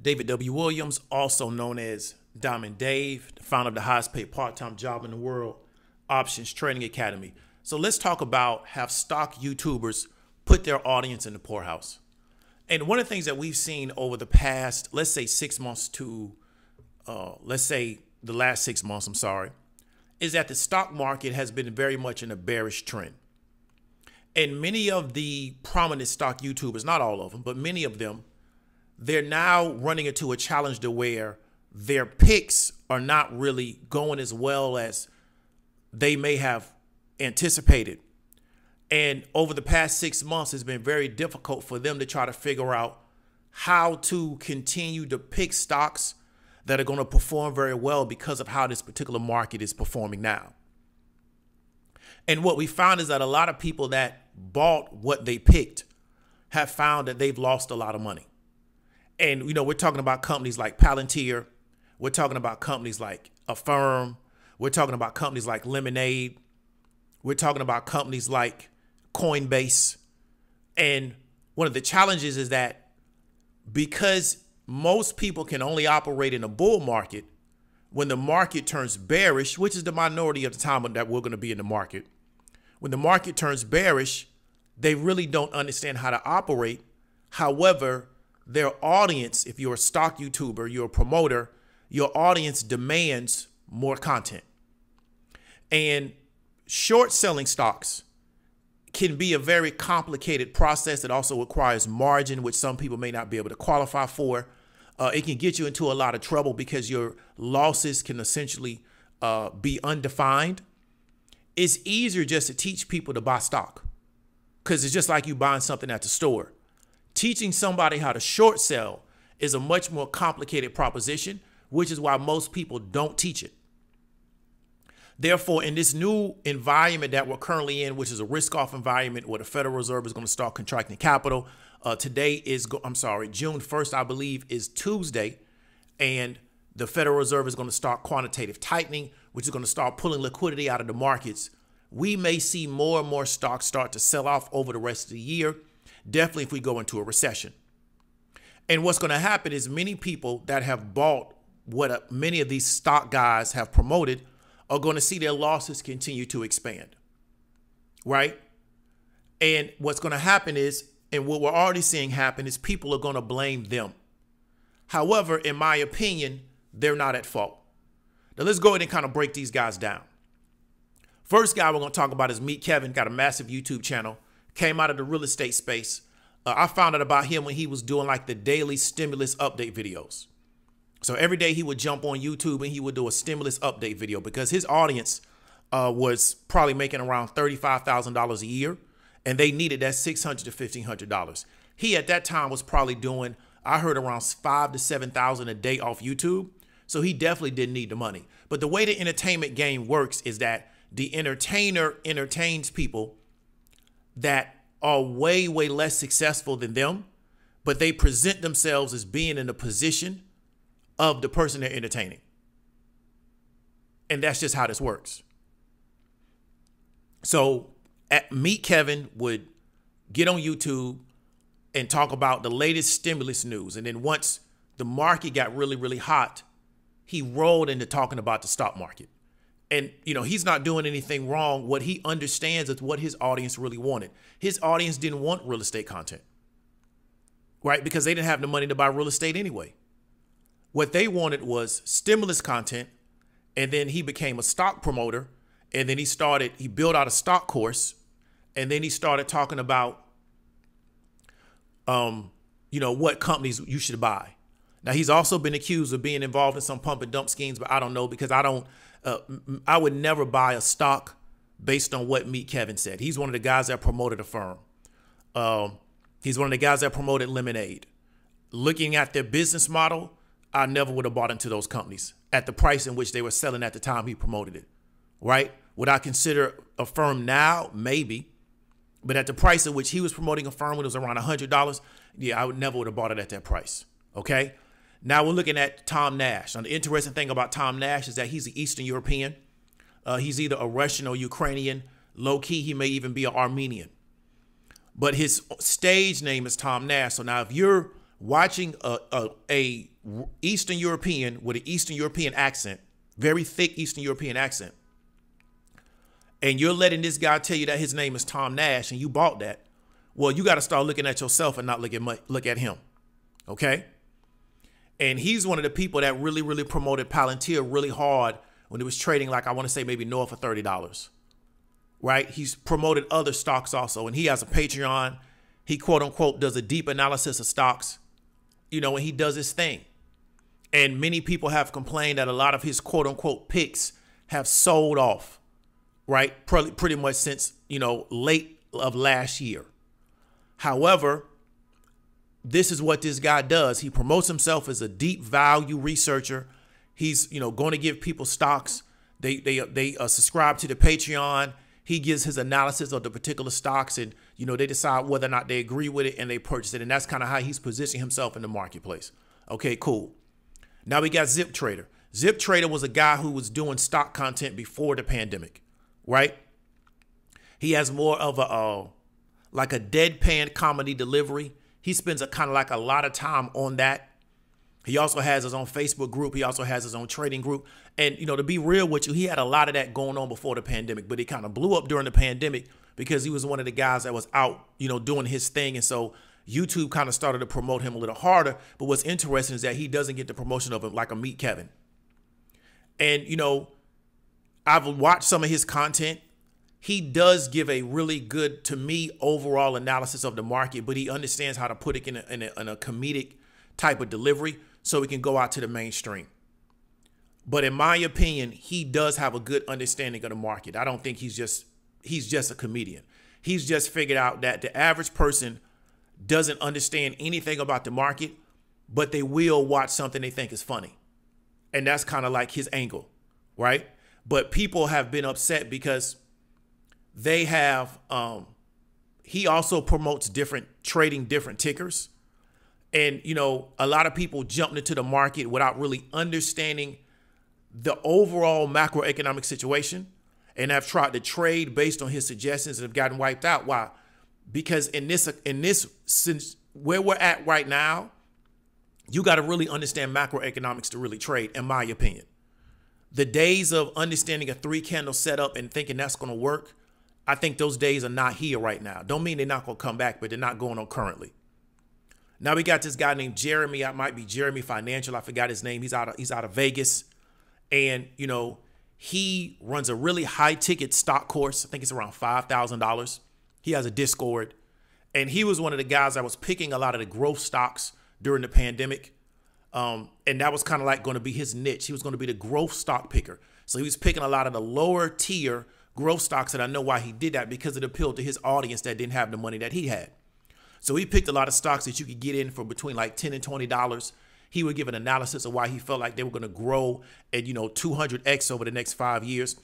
David W. Williams, also known as Diamond Dave, the founder of the highest paid part-time job in the world, Options Trading Academy. So let's talk about have stock YouTubers put their audience in the poorhouse. And one of the things that we've seen over the past, let's say 6 months to, let's say the last 6 months, I'm sorry, is that the stock market has been very much in a bearish trend. And many of the prominent stock YouTubers, not all of them, but many of them, they're now running into a challenge to where their picks are not really going as well as they may have anticipated. And over the past 6 months, it's been very difficult for them to try to figure out how to continue to pick stocks that are going to perform very well because of how this particular market is performing now. And what we found is that a lot of people that bought what they picked have found that they've lost a lot of money. And, you know, we're talking about companies like Palantir. We're talking about companies like Affirm. We're talking about companies like Lemonade. We're talking about companies like Coinbase. And one of the challenges is that because most people can only operate in a bull market, when the market turns bearish, which is the minority of the time that we're going to be in the market, when the market turns bearish, they really don't understand how to operate. However, their audience, if you're a stock YouTuber, you're a promoter, your audience demands more content. And short selling stocks can be a very complicated process. It also requires margin, which some people may not be able to qualify for. It can get you into a lot of trouble because your losses can essentially be undefined. It's easier just to teach people to buy stock because it's just like you buying something at the store. Teaching somebody how to short sell is a much more complicated proposition, which is why most people don't teach it. Therefore, in this new environment that we're currently in, which is a risk-off environment where the Federal Reserve is going to start contracting capital, today is, June 1st, I believe, is Tuesday, and the Federal Reserve is going to start quantitative tightening, which is going to start pulling liquidity out of the markets. We may see more and more stocks start to sell off over the rest of the year, definitely if we go into a recession. And what's going to happen is many people that have bought what many of these stock guys have promoted are going to see their losses continue to expand, right? And what's going to happen is, and what we're already seeing happen is people are going to blame them. However, in my opinion, they're not at fault. Now let's go ahead and kind of break these guys down. First guy we're going to talk about is Meet Kevin, got a massive YouTube channel, came out of the real estate space. I found out about him when he was doing like the daily stimulus update videos. So every day he would jump on YouTube and he would do a stimulus update video because his audience was probably making around $35,000 a year and they needed that $600 to $1,500. He at that time was probably doing, I heard, around $5,000 to $7,000 a day off YouTube. So he definitely didn't need the money. But the way the entertainment game works is that the entertainer entertains people that are way, way less successful than them, but they present themselves as being in the position of the person they're entertaining. And that's just how this works. So Meet Kevin would get on YouTube and talk about the latest stimulus news. And then once the market got really, really hot, he rolled into talking about the stock market. And, you know, he's not doing anything wrong. What he understands is what his audience really wanted. His audience didn't want real estate content, right? Because they didn't have the money to buy real estate anyway. What they wanted was stimulus content. And then he became a stock promoter. And then he built out a stock course. And then he started talking about, you know, what companies you should buy. Now, he's also been accused of being involved in some pump and dump schemes, but I don't know because I would never buy a stock based on what Meet Kevin said. He's one of the guys that promoted Affirm. He's one of the guys that promoted Lemonade. Looking at their business model, I never would have bought into those companies at the price in which they were selling at the time he promoted it, right? Would I consider Affirm now? Maybe. But at the price at which he was promoting Affirm when it was around $100, yeah, I would never would have bought it at that price, okay? Now we're looking at Tom Nash. Now, the interesting thing about Tom Nash is that he's an Eastern European. He's either a Russian or Ukrainian. Low key, he may even be an Armenian. But his stage name is Tom Nash. So now if you're watching a Eastern European with an Eastern European accent, very thick Eastern European accent, and you're letting this guy tell you that his name is Tom Nash and you bought that, well, you got to start looking at yourself and not look at him. Okay? And he's one of the people that really promoted Palantir really hard when it was trading, like I want to say maybe north of $30. Right? He's promoted other stocks also, and he has a Patreon. He quote unquote does a deep analysis of stocks, you know, and he does his thing. And many people have complained that a lot of his quote unquote picks have sold off, right? Pretty much since, you know, late of last year. However, this is what this guy does. He promotes himself as a deep value researcher. He's, you know, going to give people stocks. They subscribe to the Patreon. He gives his analysis of the particular stocks, and, you know, they decide whether or not they agree with it and they purchase it. And that's kind of how he's positioning himself in the marketplace. Okay, cool. Now we got ZipTrader. ZipTrader was a guy who was doing stock content before the pandemic, right? He has more of a like a deadpan comedy delivery. He spends a lot of time on that. He also has his own Facebook group. He also has his own trading group. And, you know, to be real with you, he had a lot of that going on before the pandemic, but he kind of blew up during the pandemic because he was one of the guys that was out, you know, doing his thing. And so YouTube kind of started to promote him a little harder. But what's interesting is that he doesn't get the promotion of him like a Meet Kevin. And, you know, I've watched some of his content. He does give a really good, to me, overall analysis of the market, but he understands how to put it in a comedic type of delivery so it can go out to the mainstream. But in my opinion, he does have a good understanding of the market. I don't think he's just a comedian. He's just figured out that the average person doesn't understand anything about the market, but they will watch something they think is funny. And that's kind of like his angle, right? But people have been upset because they have, he also promotes trading different tickers. And, you know, a lot of people jumped into the market without really understanding the overall macroeconomic situation and have tried to trade based on his suggestions and have gotten wiped out. Why? Because in this, since where we're at right now, you got to really understand macroeconomics to really trade, in my opinion. The days of understanding a 3-candle setup and thinking that's going to work, I think those days are not here right now. Don't mean they're not going to come back, but they're not going on currently. Now we got this guy named Jeremy. I might be Jeremy Financial. I forgot his name. He's out of Vegas. And, you know, he runs a really high ticket stock course. I think it's around $5,000. He has a Discord. And he was one of the guys that was picking a lot of the growth stocks during the pandemic. And that was kind of like going to be his niche. He was going to be the growth stock picker. So he was picking a lot of the lower tier growth stocks, and I know why he did that, because it appealed to his audience that didn't have the money that he had. So he picked a lot of stocks that you could get in for between like $10 and $20. He would give an analysis of why he felt like they were going to grow at, you know, 200x over the next 5 years.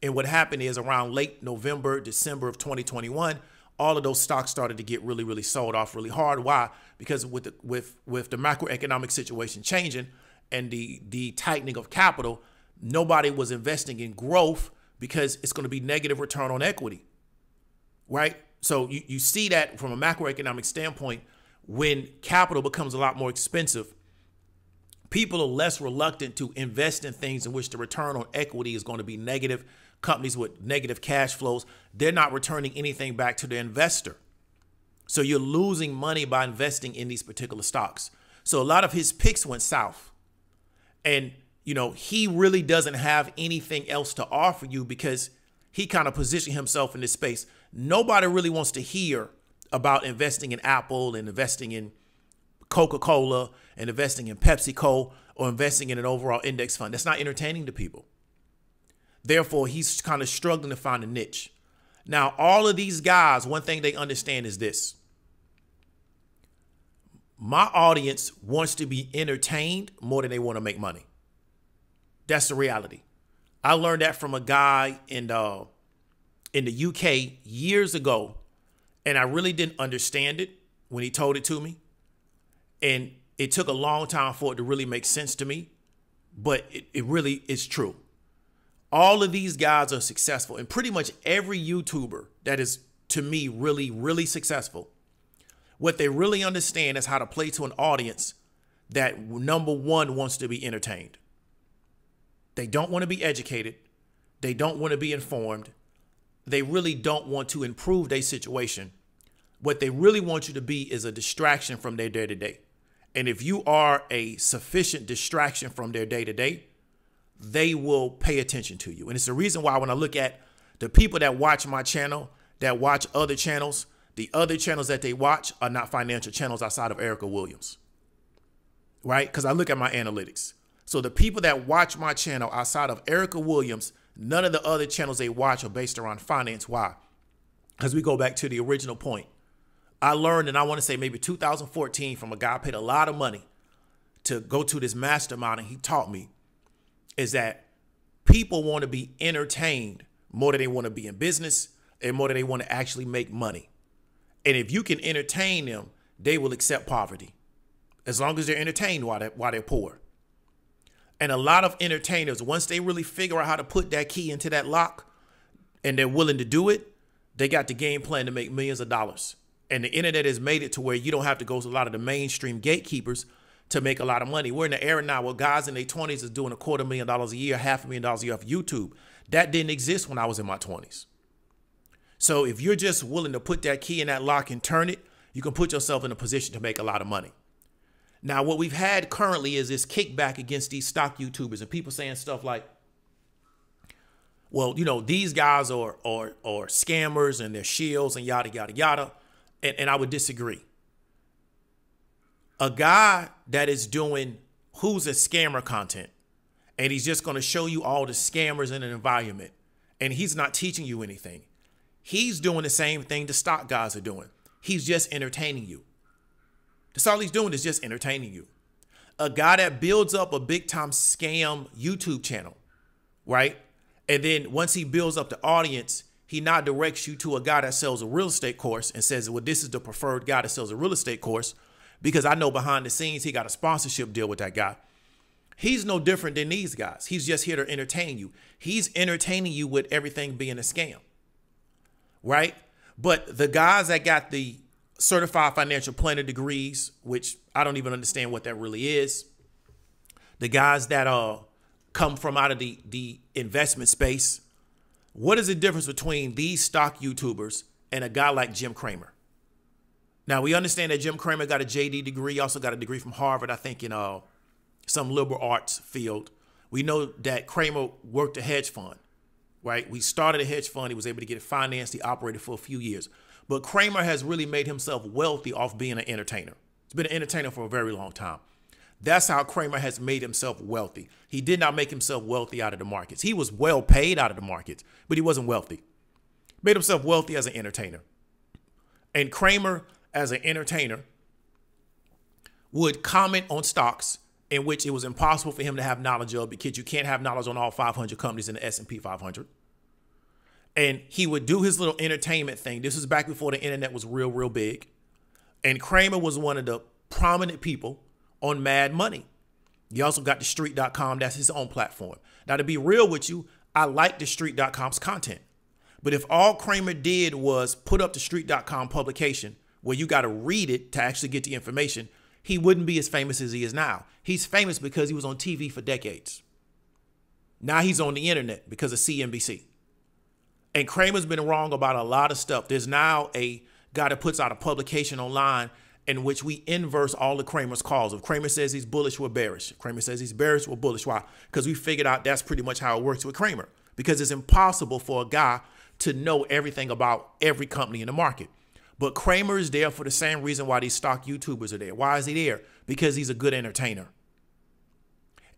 And what happened is around late November, December of 2021, all of those stocks started to get really sold off really hard. Why? Because with the macroeconomic situation changing and the tightening of capital, nobody was investing in growth because it's going to be negative return on equity, right? So you see that from a macroeconomic standpoint, when capital becomes a lot more expensive, people are less reluctant to invest in things in which the return on equity is going to be negative. Companies with negative cash flows, they're not returning anything back to the investor. So you're losing money by investing in these particular stocks. So a lot of his picks went south. And, you know, he really doesn't have anything else to offer you because he kind of positioned himself in this space. Nobody really wants to hear about investing in Apple and investing in Coca-Cola and investing in PepsiCo or investing in an overall index fund. That's not entertaining to people. Therefore, he's kind of struggling to find a niche. Now, all of these guys, one thing they understand is this. My audience wants to be entertained more than they want to make money. That's the reality. I learned that from a guy in the UK years ago, and I really didn't understand it when he told it to me. And it took a long time for it to really make sense to me, but it really is true. All of these guys are successful, and pretty much every YouTuber that is, to me, really successful, What they really understand is how to play to an audience that, number one, wants to be entertained. They don't want to be educated. They don't want to be informed. They really don't want to improve their situation. What they really want you to be is a distraction from their day-to-day. And if you are a sufficient distraction from their day-to-day, they will pay attention to you. And it's the reason why when I look at the people that watch my channel, that watch other channels, the other channels that they watch are not financial channels outside of Erica Williams, right? Because I look at my analytics. So the people that watch my channel outside of Erica Williams, none of the other channels they watch are based around finance. Why? Because we go back to the original point. I learned, and I want to say maybe 2014, from a guy paid a lot of money to go to this mastermind, and he taught me is that people want to be entertained more than they want to be in business and more than they want to actually make money. And if you can entertain them, they will accept poverty as long as they're entertained while they're poor. And a lot of entertainers, once they really figure out how to put that key into that lock and they're willing to do it, they got the game plan to make millions of dollars. And the internet has made it to where you don't have to go to a lot of the mainstream gatekeepers to make a lot of money. We're in the era now where guys in their 20s is doing $250,000 a year, $500,000 a year off YouTube. That didn't exist when I was in my 20s. So if you're just willing to put that key in that lock and turn it, you can put yourself in a position to make a lot of money. Now, what we've had currently is this kickback against these stock YouTubers and people saying stuff like, well, you know, these guys are scammers and they're shields and yada, yada, yada. And I would disagree. A guy that is doing who's a scammer content, and he's just going to show you all the scammers in an environment, and he's not teaching you anything. He's doing the same thing the stock guys are doing. He's just entertaining you. That's all he's doing, is just entertaining you. A guy that builds up a big time scam YouTube channel, right? And then once he builds up the audience, he now directs you to a guy that sells a real estate course and says, well, this is the preferred guy that sells a real estate course, because I know behind the scenes he got a sponsorship deal with that guy. He's no different than these guys. He's just here to entertain you. He's entertaining you with everything being a scam, right? But the guys that got the certified financial planner degrees, which I don't even understand what that really is, the guys that come from out of the investment space, what is the difference between these stock YouTubers and a guy like Jim Cramer? Now, we understand that Jim Cramer got a JD degree. He also got a degree from Harvard, I think, in some liberal arts field. We know that Cramer worked a hedge fund, right? We started a hedge fund. He was able to get it financed. He operated for a few years. But Cramer has really made himself wealthy off being an entertainer. He's been an entertainer for a very long time. That's how Cramer has made himself wealthy. He did not make himself wealthy out of the markets. He was well paid out of the markets, but he wasn't wealthy. Made himself wealthy as an entertainer. And Cramer, as an entertainer, would comment on stocks in which it was impossible for him to have knowledge of, because you can't have knowledge on all 500 companies in the S&P 500. And he would do his little entertainment thing. This was back before the internet was real, real big. And Cramer was one of the prominent people on Mad Money. He also got the street.com. That's his own platform. Now, to be real with you, I like the street.com's content. But if all Cramer did was put up the street.com publication where you got to read it to actually get the information, he wouldn't be as famous as he is now. He's famous because he was on TV for decades. Now he's on the internet because of CNBC. And Cramer's been wrong about a lot of stuff. There's now a guy that puts out a publication online in which we inverse all of Cramer's calls. If Cramer says he's bullish, we're bearish. If Cramer says he's bearish, we're bullish. Why? Because we figured out that's pretty much how it works with Cramer. Because it's impossible for a guy to know everything about every company in the market. But Cramer is there for the same reason why these stock YouTubers are there. Why is he there? Because he's a good entertainer.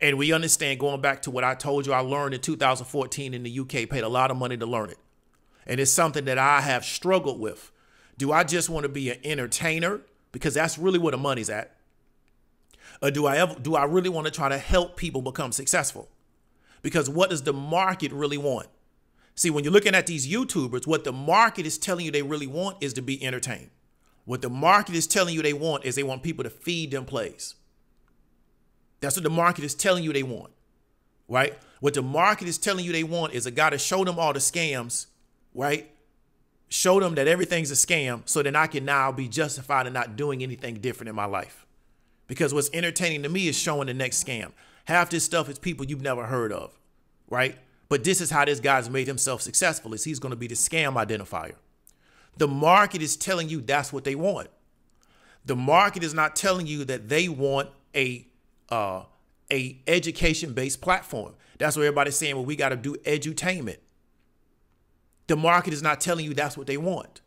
And we understand, going back to what I told you I learned in 2014 in the UK, paid a lot of money to learn it. And it's something that I have struggled with. Do I just want to be an entertainer? Because that's really where the money's at. Or do I really want to try to help people become successful? Because what does the market really want? See, when you're looking at these YouTubers, what the market is telling you they really want is to be entertained. What the market is telling you they want is they want people to feed them plays. That's what the market is telling you they want, right? What the market is telling you they want is a guy to show them all the scams, right? show them that everything's a scam so then I can now be justified in not doing anything different in my life. Because what's entertaining to me is showing the next scam. Half this stuff is people you've never heard of, right? But this is how this guy's made himself successful, is he's going to be the scam identifier. The market is telling you that's what they want. The market is not telling you that they want a education-based platform. That's what everybody's saying, well, we got to do edutainment. The market is not telling you that's what they want.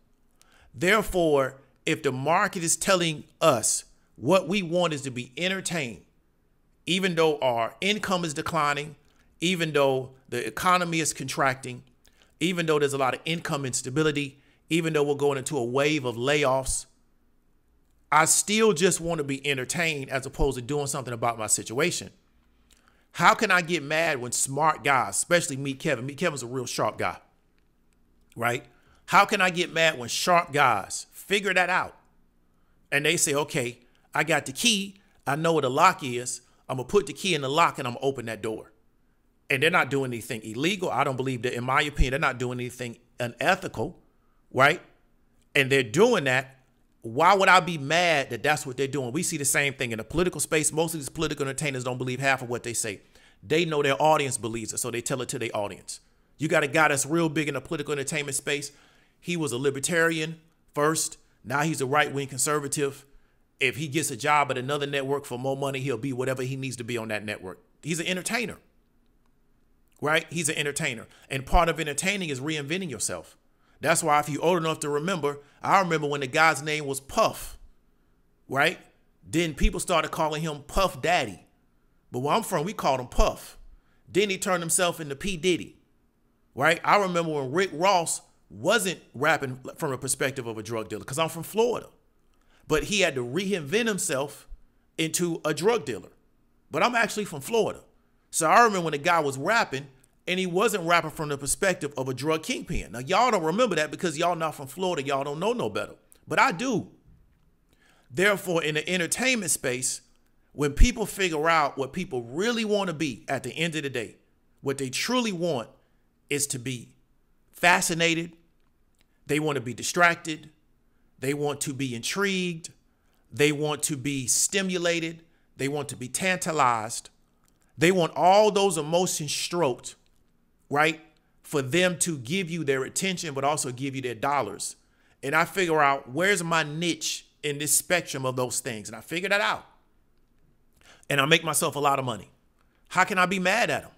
Therefore, if the market is telling us what we want is to be entertained, even though our income is declining, even though the economy is contracting, even though there's a lot of income instability, even though we're going into a wave of layoffs, I still just want to be entertained as opposed to doing something about my situation. How can I get mad when smart guys, especially Meet Kevin? Meet Kevin's a real sharp guy, right? How can I get mad when sharp guys figure that out? And they say, okay, I got the key. I know what a lock is. I'm going to put the key in the lock and I'm going to open that door. And they're not doing anything illegal. I don't believe that, in my opinion, they're not doing anything unethical, right? And they're doing that. Why would I be mad that that's what they're doing? We see the same thing in the political space. Most of these political entertainers don't believe half of what they say. They know their audience believes it, so they tell it to their audience. You got a guy that's real big in the political entertainment space. He was a libertarian first. Now he's a right-wing conservative. If he gets a job at another network for more money, he'll be whatever he needs to be on that network. He's an entertainer, right? He's an entertainer. And part of entertaining is reinventing yourself. That's why if you're old enough to remember, I remember when the guy's name was Puff, right? Then people started calling him Puff Daddy. But where I'm from, we called him Puff. Then he turned himself into P. Diddy, right? I remember when Rick Ross wasn't rapping from a perspective of a drug dealer, because I'm from Florida. But he had to reinvent himself into a drug dealer. But I'm actually from Florida. So I remember when the guy was rapping, and he wasn't rapping from the perspective of a drug kingpin. Now, y'all don't remember that because y'all not from Florida. Y'all don't know no better. But I do. Therefore, in the entertainment space, when people figure out what people really want to be at the end of the day, what they truly want is to be fascinated. They want to be distracted. They want to be intrigued. They want to be stimulated. They want to be tantalized. They want all those emotions stroked, right? For them to give you their attention, but also give you their dollars. And I figure out where's my niche in this spectrum of those things. And I figure that out. And I make myself a lot of money. How can I be mad at them?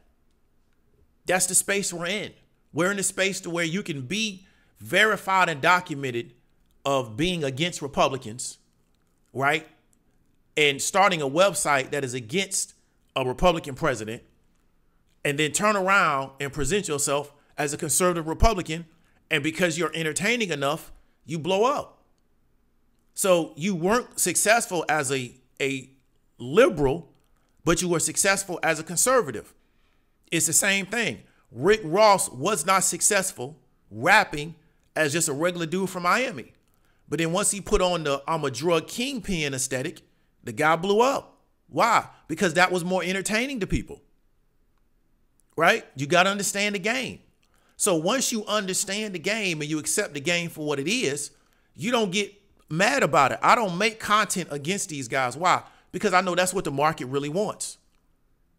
That's the space we're in. We're in the space to where you can be verified and documented of being against Republicans, right? And starting a website that is against a Republican president, and then turn around and present yourself as a conservative Republican. And because you're entertaining enough, you blow up. So you weren't successful as a liberal, but you were successful as a conservative. It's the same thing. Rick Ross was not successful rapping as just a regular dude from Miami. But then once he put on the I'm a drug kingpin aesthetic, the guy blew up. Why? Because that was more entertaining to people. Right? You got to understand the game. So once you understand the game and you accept the game for what it is, you don't get mad about it. I don't make content against these guys. Why? Because I know that's what the market really wants.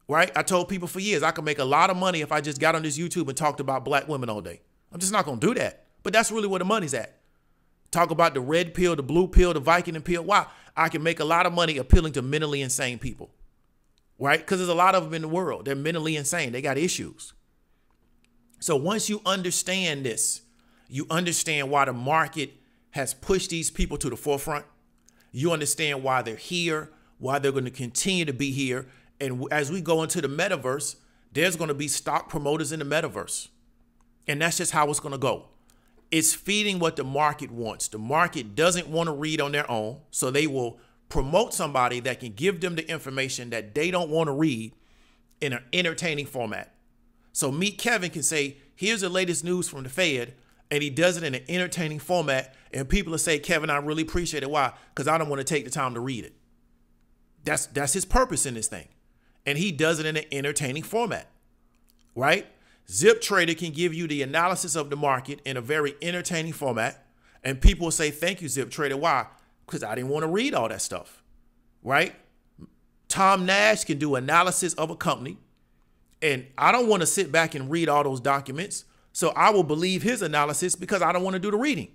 Right? I told people for years I could make a lot of money if I just got on this YouTube and talked about black women all day. I'm just not going to do that. But that's really where the money's at. Talk about the red pill, the blue pill, the Viking pill. Why? I can make a lot of money appealing to mentally insane people. Right? Because there's a lot of them in the world. They're mentally insane. They got issues. So once you understand this, you understand why the market has pushed these people to the forefront. You understand why they're here, why they're going to continue to be here. And as we go into the metaverse, there's going to be stock promoters in the metaverse. And that's just how it's going to go. It's feeding what the market wants. The market doesn't want to read on their own, so they will promote somebody that can give them the information that they don't want to read in an entertaining format. So Meet Kevin can say, here's the latest news from the Fed, and he does it in an entertaining format, and people will say, Kevin, I really appreciate it. Why? Because I don't want to take the time to read it. That's his purpose in this thing. And he does it in an entertaining format, right? ZipTrader can give you the analysis of the market in a very entertaining format. And people will say, thank you, ZipTrader. Why? Because I didn't want to read all that stuff, right? Tom Nash can do analysis of a company. And I don't want to sit back and read all those documents. So I will believe his analysis because I don't want to do the reading.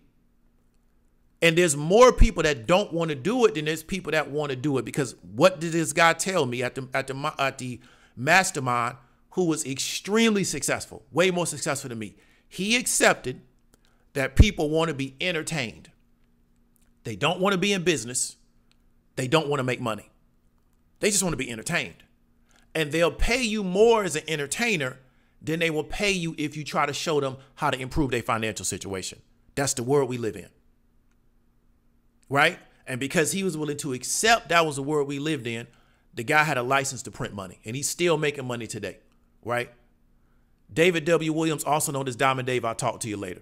And there's more people that don't want to do it than there's people that want to do it. Because what did this guy tell me at the mastermind, who was extremely successful, way more successful than me? He accepted that people want to be entertained. They don't want to be in business. They don't want to make money. They just want to be entertained. And they'll pay you more as an entertainer than they will pay you if you try to show them how to improve their financial situation. That's the world we live in. Right? And because he was willing to accept that was the world we lived in, the guy had a license to print money. And he's still making money today. Right? David W. Williams, also known as Diamond Dave. I'll talk to you later.